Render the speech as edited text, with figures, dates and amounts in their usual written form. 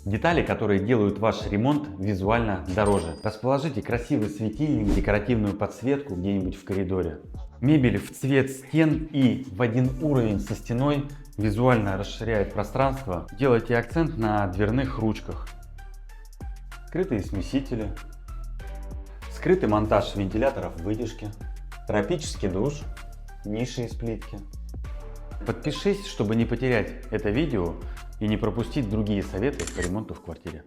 Детали, которые делают ваш ремонт визуально дороже. Расположите красивый светильник, декоративную подсветку где-нибудь в коридоре. Мебель в цвет стен и в один уровень со стеной визуально расширяет пространство. Делайте акцент на дверных ручках. Скрытые смесители. Скрытый монтаж вентиляторов вытяжки. Тропический душ. Ниши из плитки. Подпишись, чтобы не потерять это видео и не пропустить другие советы по ремонту в квартире.